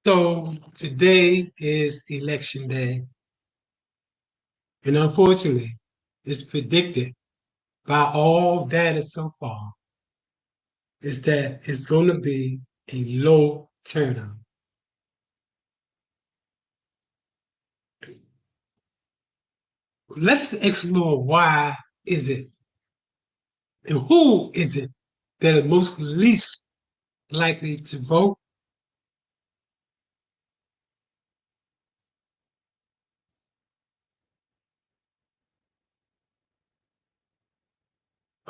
So today is election day. And unfortunately, it's predicted by all data so far is that it's going to be a low turnout. Let's explore why is it and who is it that are most least likely to vote.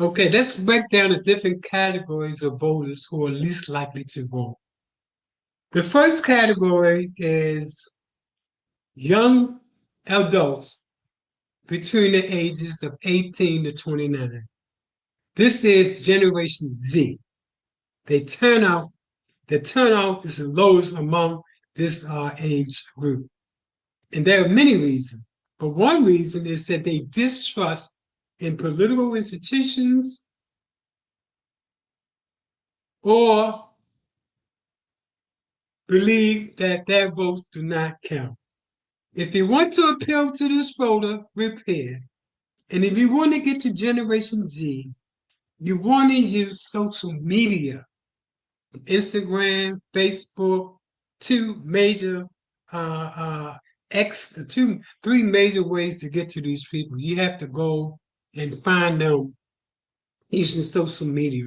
Okay, let's break down the different categories of voters who are least likely to vote. The first category is young adults between the ages of 18 to 29. This is Generation Z. They turn out, the turnout is the lowest among this age group. And there are many reasons. But one reason is that they distrust in political institutions or believe that their votes do not count. If you want to appeal to this voter, repair. And if you want to get to Generation Z, you want to use social media, Instagram, Facebook, two major three major ways to get to these people. You have to go and find them using social media.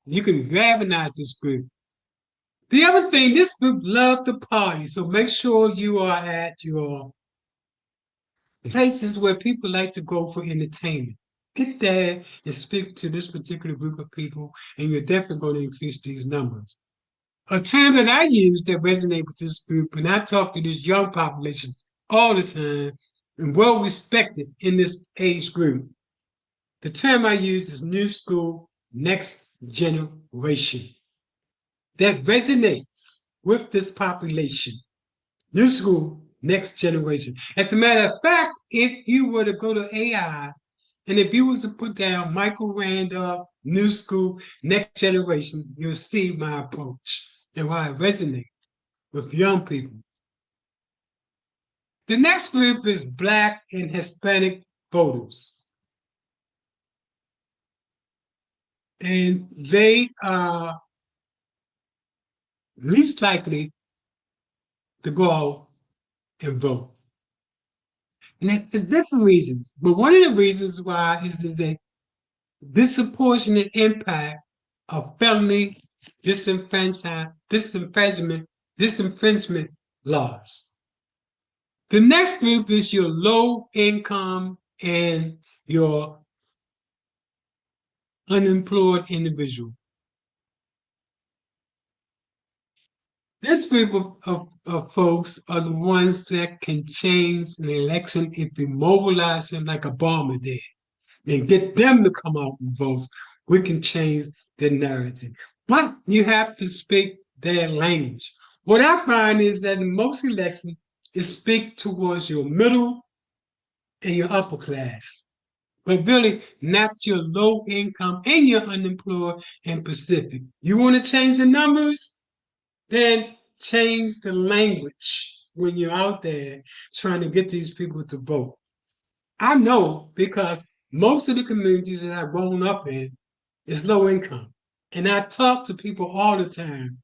You can galvanize this group. The other thing, this group love to party, so make sure you are at your places where people like to go for entertainment. Get there and speak to this particular group of people, and you're definitely going to increase these numbers. A term that I use that resonates with this group, and I talk to this young population all the time, and well respected in this age group. The term I use is new school, next generation. That resonates with this population. New school, next generation. As a matter of fact, if you were to go to AI, and if you was to put down Michael Randolph, new school, next generation, you'll see my approach and why it resonates with young people. The next group is Black and Hispanic voters. And they are least likely to go out and vote. And it's different reasons. But one of the reasons why is that disproportionate impact of felony disenfranchisement laws. The next group is your low income and your unemployed individual. This group of folks are the ones that can change an election if we mobilize them like Obama did and get them to come out and vote. We can change the narrative. But you have to speak their language. What I find is that in most elections, it speak towards your middle and your upper class, but really not your low income and your unemployed and Pacific. You want to change the numbers? Then change the language when you're out there trying to get these people to vote. I know because most of the communities that I've grown up in is low income. And I talk to people all the time.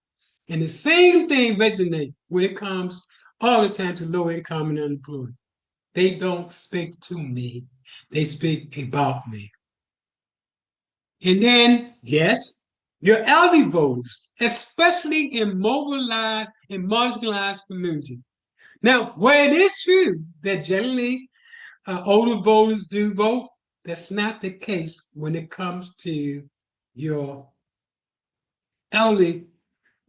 And the same thing resonates when it comes all the time to low income and unemployed. They don't speak to me. They speak about me. And then, yes, your elderly voters, especially in mobilized and marginalized communities. Now, where it is true that generally older voters do vote, that's not the case when it comes to your elderly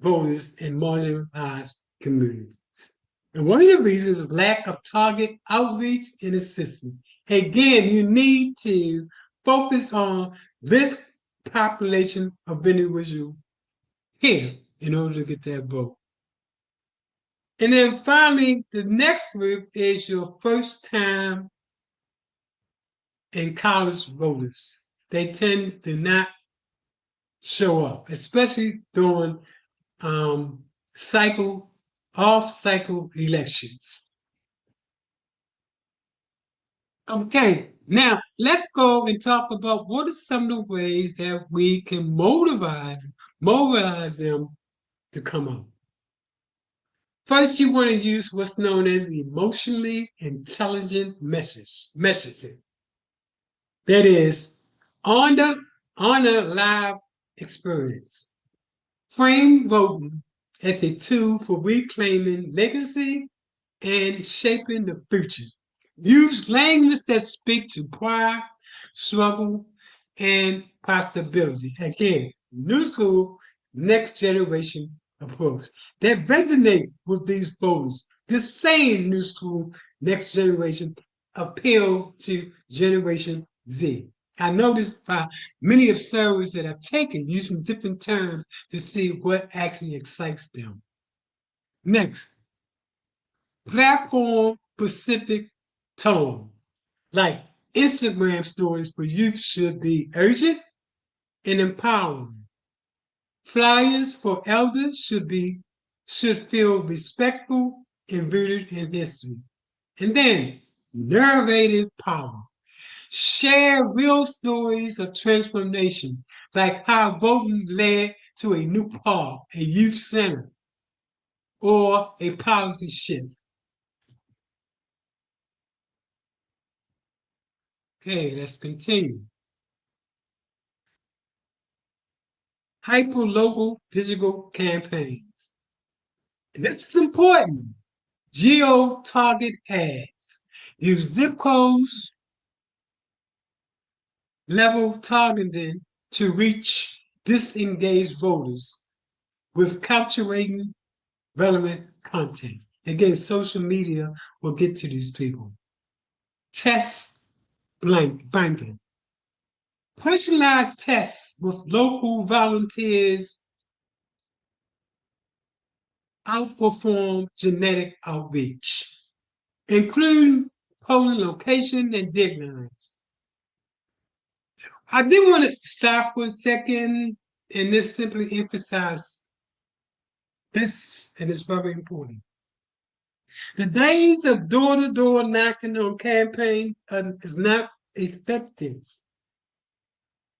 voters in marginalized communities. And one of the reasons is lack of target outreach and assistance. Again, you need to focus on this population of individual here in order to get that vote. And then finally, the next group is your first time in college voters. They tend to not show up, especially during cycle off-cycle elections. Okay, now let's go and talk about what are some of the ways that we can mobilize them to come out. First, you want to use what's known as emotionally intelligent messaging. That is, honor, honor live experience. Frame voting as a tool for reclaiming legacy and shaping the future. Use language that speak to pride, struggle, and possibility. Again, new school, next generation approach that resonate with these voters. The same new school, next generation appeal to Generation Z. I noticed by many of surveys that I've taken using different terms to see what actually excites them. Next, platform specific tone. Like Instagram stories for youth should be urgent and empowering. Flyers for elders should feel respectful and rooted in history. And then narrative power. Share real stories of transformation, like how voting led to a new park, a youth center, or a policy shift. Okay, let's continue. Hyper-local digital campaigns. And this is important. Geo-target ads. Use zip codes level targeting to reach disengaged voters with capturing relevant content. Again, social media will get to these people. Test banking. Personalized tests with local volunteers outperform genetic outreach, including polling location and deadlines. I did want to stop for a second and just simply emphasize this, and it's very important. The days of door-to-door knocking on campaign is not effective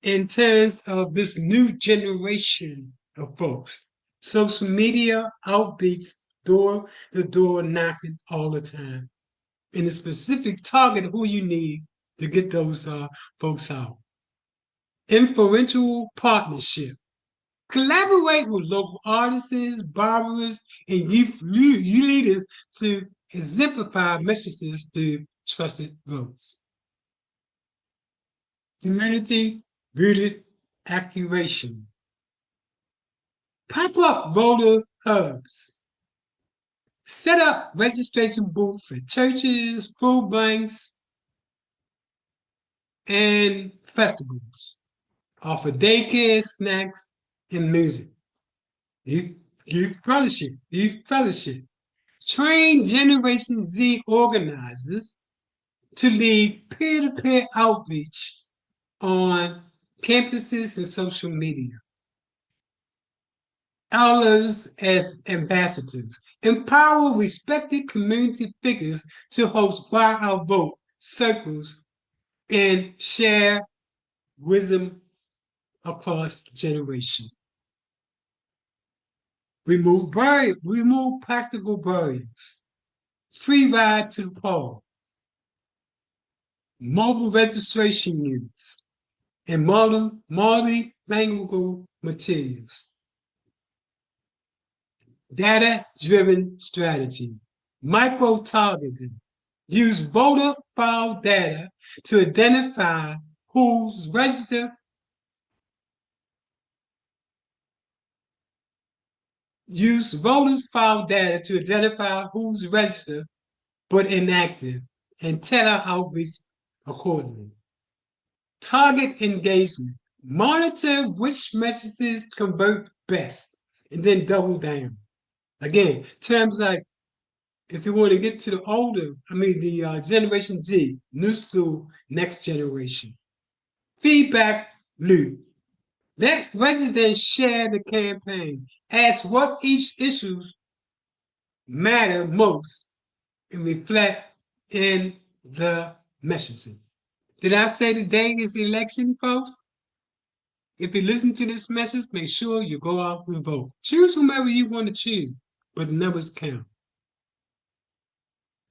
in terms of this new generation of folks. Social media outbeats door-to-door knocking all the time. And a specific target who you need to get those folks out. Influential partnership. Collaborate with local artists, barbers, and youth leaders to exemplify messages to trusted votes. Community rooted activation. Pop up voter hubs. Set up registration booths for churches, food banks, and festivals. Offer daycare, snacks, and music. Youth fellowship. Train Generation Z organizers to lead peer-to-peer outreach on campuses and social media. Elders as ambassadors. Empower respected community figures to host Why Our Vote circles and share wisdom across generations. Remove practical barriers. Free ride to the poll. Mobile registration units and multilingual materials. Data-driven strategy. Micro-targeting. Use voter file data to identify who's registered. Use voters file data to identify who's registered but inactive and tailor outreach accordingly. Target engagement. Monitor which messages convert best and then double down. Again, terms like if you want to get to the Generation Z, new school, next generation. Feedback loop. Let residents share the campaign. Ask what each issue matter most and reflect in the messaging. Did I say today is election, folks? If you listen to this message, make sure you go out and vote. Choose whomever you want to choose, but the numbers count.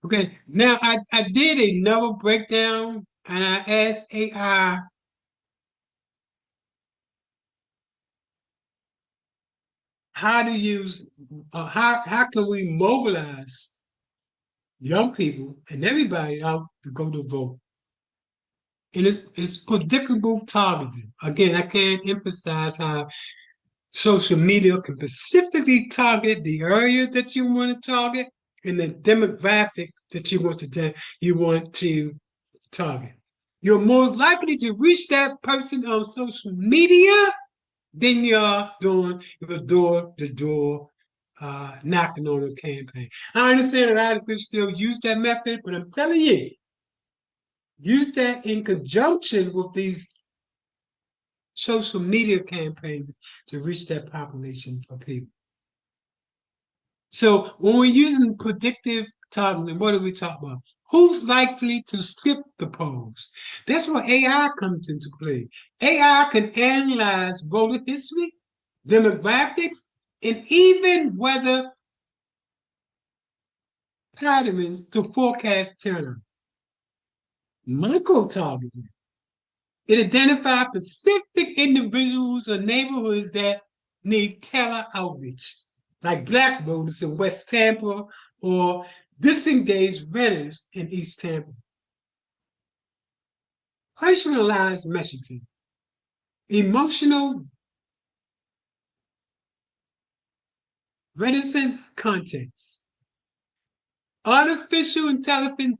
Okay, now I did another breakdown and I asked AI how to use, how can we mobilize young people and everybody out to go to vote? And it's predictable targeting. Again, I can't emphasize how social media can specifically target the area that you want to target and the demographic that you want to target. You're more likely to reach that person on social media than you're doing your door-to-door knocking on a campaign. I understand a lot of people still use that method, but I'm telling you, use that in conjunction with these social media campaigns to reach that population of people. So when we're using predictive targeting, what are we talking about? Who's likely to skip the polls? That's where AI comes into play. AI can analyze voter history, demographics, and even weather patterns to forecast turnout. Micro-targeting. It identifies specific individuals or neighborhoods that need tele outreach, like Black voters in West Tampa or disengaged renters in East Tampa. Personalized messaging, emotional reticent contents. Artificial intelligence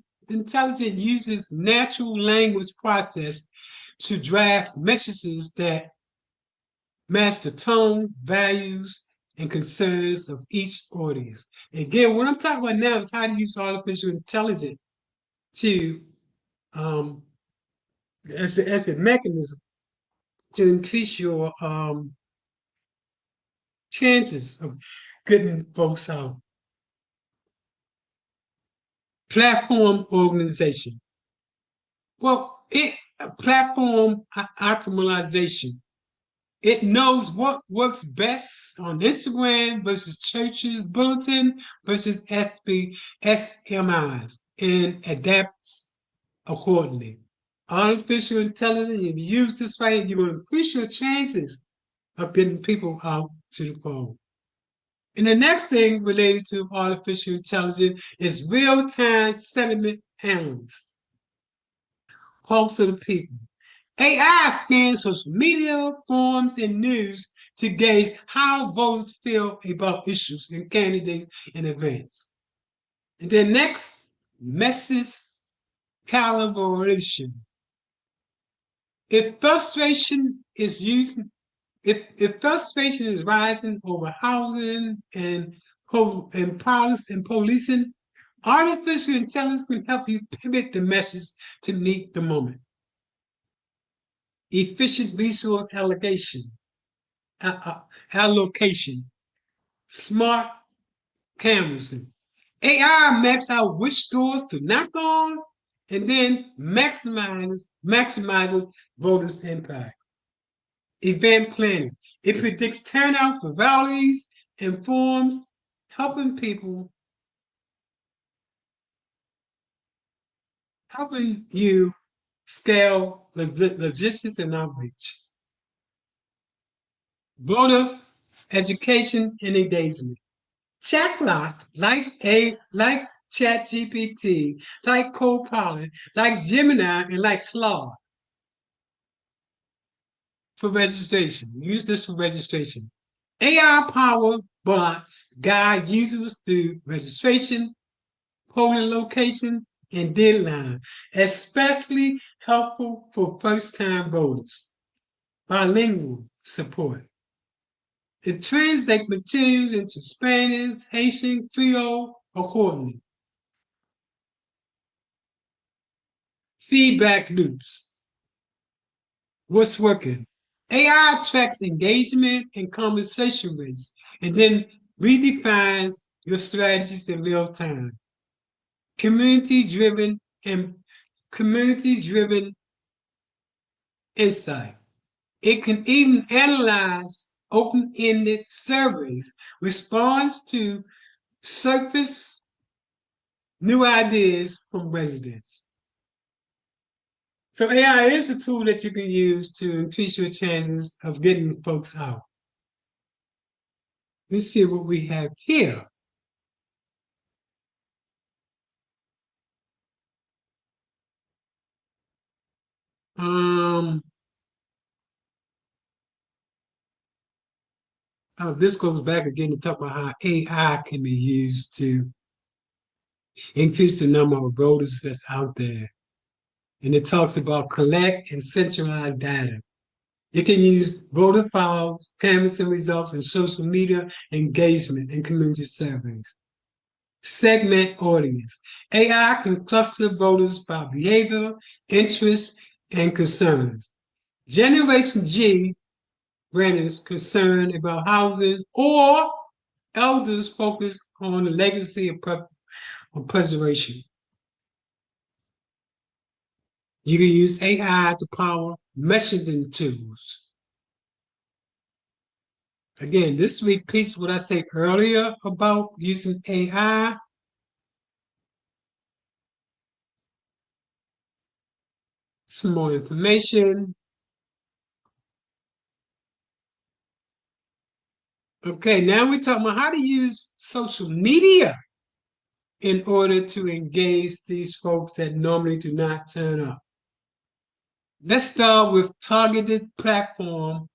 uses natural language process to draft messages that match the tone, values, and concerns of each audience. Again, what I'm talking about now is how to use artificial intelligence to as a mechanism to increase your chances of getting folks out. Platform organization. Well, platform optimization. It knows what works best on Instagram versus churches bulletin versus SMIs and adapts accordingly. Artificial intelligence, if you use this right, you're going to increase your chances of getting people out to the poll. And the next thing related to artificial intelligence is real-time sentiment analysis. Pulse of the people. AI scans social media, forums, and news to gauge how voters feel about issues and candidates in advance. And then next, message calibration. If frustration is using, if frustration is rising over housing and police and policing, artificial intelligence can help you pivot the message to meet the moment. Efficient resource allocation, smart canvassing. AI maps out which doors to knock on and then maximizes voters' impact. Event planning. It predicts turnout for rallies and forums, helping you scale logistics and outreach. Voter education and engagement. Chatbots like ChatGPT, like Copilot, like Gemini, and like Claude for registration. Use this for registration. AI-powered bots guide users through registration, polling location, and deadline, especially helpful for first-time voters. Bilingual support. It translates materials into Spanish, Haitian, Creole accordingly. Feedback loops. What's working? AI tracks engagement and conversation rates and then redefines your strategies in real time. Community-driven and community-driven insight. It can even analyze open-ended surveys, responds to surface new ideas from residents. So AI is a tool that you can use to increase your chances of getting folks out. Let's see what we have here. Um, this goes back again to talk about how AI can be used to increase the number of voters that's out there. And it talks about collect and centralize data. You can use voter files, canvassing results, and social media engagement and community surveys. Segment audience. AI can cluster voters by behavior, interests, and concerns. Generation G renters concerned about housing or elders focused on the legacy of preservation. You can use AI to power messaging tools. Again, this repeats what I said earlier about using AI. Some more information. Okay, now we're talking about how to use social media in order to engage these folks that normally do not turn up. Let's start with targeted platform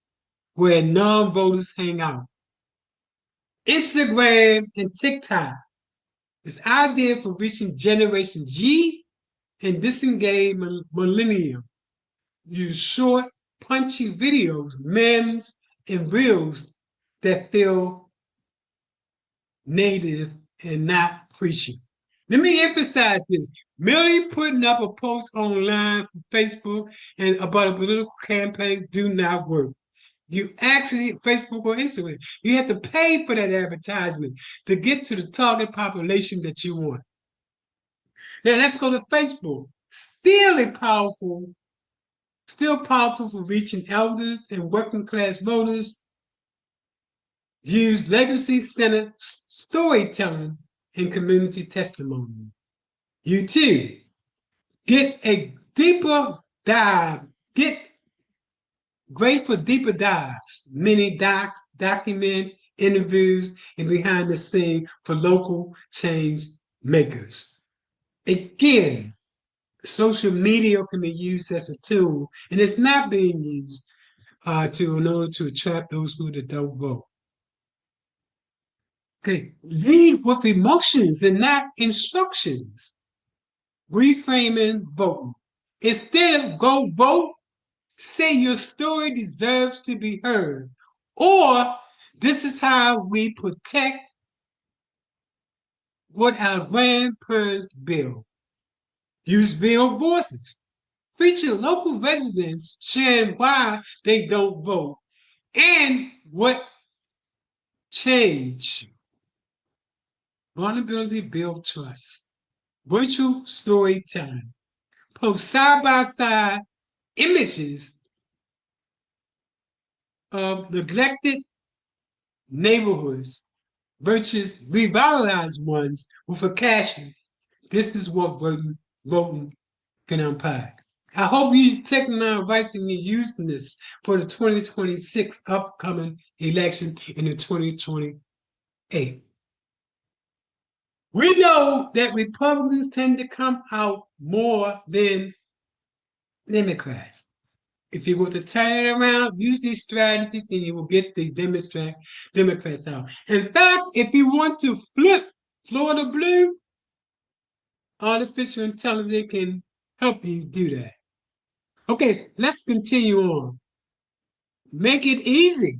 where non-voters hang out. Instagram and TikTok is ideal for reaching Generation G and disengaged millennium. Use short, punchy videos, memes, and reels that feel native and not preachy. Let me emphasize this. Merely putting up a post online for Facebook and about a political campaign do not work. You actually, Facebook or Instagram, you have to pay for that advertisement to get to the target population that you want. Now let's go to Facebook. Still powerful for reaching elders and working class voters. Use legacy-centered storytelling and community testimony. You too, get a deeper dive, get great for deeper dives, mini documents, interviews, and behind the scene for local change makers. Again, social media can be used as a tool, and it's not being used in order to attract those who don't vote. Okay, lead with emotions and not instructions. Reframing voting. Instead of go vote, say your story deserves to be heard, or this is how we protect what our grandparents built. Use real voices. Feature local residents sharing why they don't vote and what change. Vulnerability build trust. Virtual storytelling. Post side-by-side images of neglected neighborhoods versus revitalized ones with a caption. This is what voting can unpack. I hope you're taking my advice and you're using this for the 2026 upcoming election in the 2028. We know that Republicans tend to come out more than Democrats. If you want to turn it around, use these strategies, and you will get the Democrats out. In fact, if you want to flip Florida blue, artificial intelligence can help you do that. Okay, let's continue on. Make it easy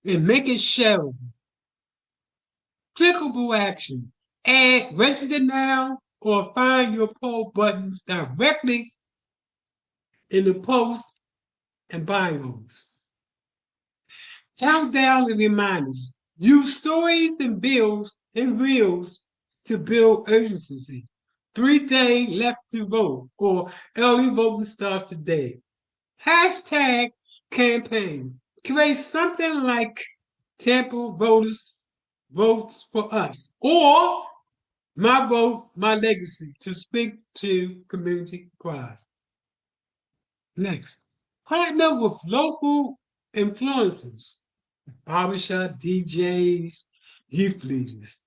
and make it shareable. Clickable action. Add register now or find your poll buttons directly in the post and bios. Countdown and reminders. Use stories and bills and reels to build urgency. 3 days left to vote, or early voting starts today. Hashtag campaign. Create something like Tampa voters votes for us, or my vote, my legacy, to speak to community pride. Next, partner with local influencers, barbershop DJs, youth leaders.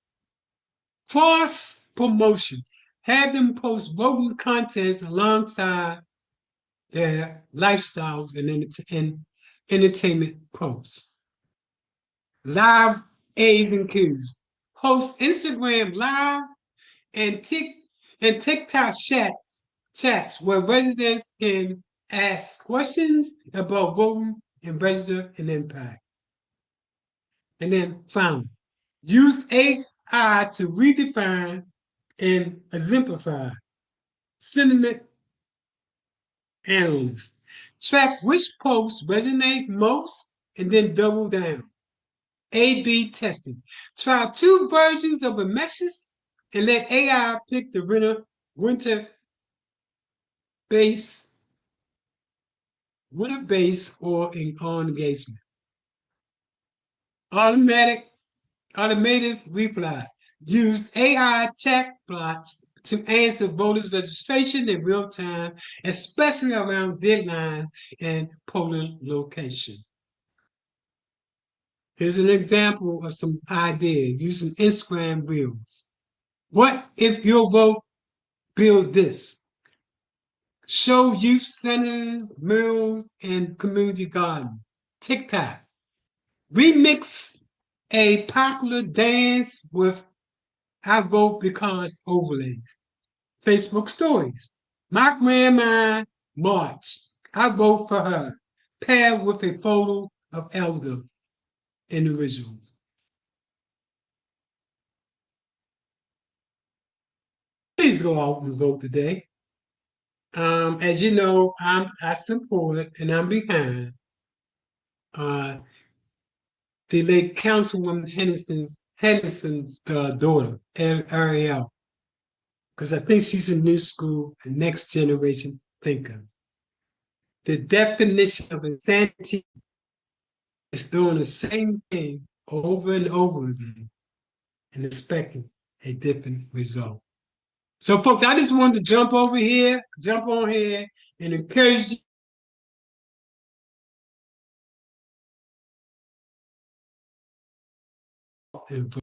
Cross promotion. Have them post voting contests alongside their lifestyles and entertainment posts. Live A's and Q's. Host Instagram live and TikTok chats where residents can ask questions about voting and register an impact. And then finally, use AI to redefine and exemplify sentiment analysts. Track which posts resonate most and then double down. A/B testing. Try 2 versions of a message and let AI pick the base, winner base or on engagement. Automated reply. Use AI chatbots to answer voters' registration in real time, especially around deadline and polling location. Here's an example of some idea using Instagram Reels. What if your vote build this? Show youth centers, murals, and community garden. TikTok. Remix a popular dance with I vote because overlays. Facebook stories. My grandma marched. I vote for her. Paired with a photo of elder individuals. Please go out and vote today. As you know, I support and I'm behind uh, the late Councilwoman Henderson's daughter, Ariel, because I think she's a new school, a next generation thinker. The definition of insanity is doing the same thing over and over again and expecting a different result. So, folks, I just wanted to jump on here, and encourage you and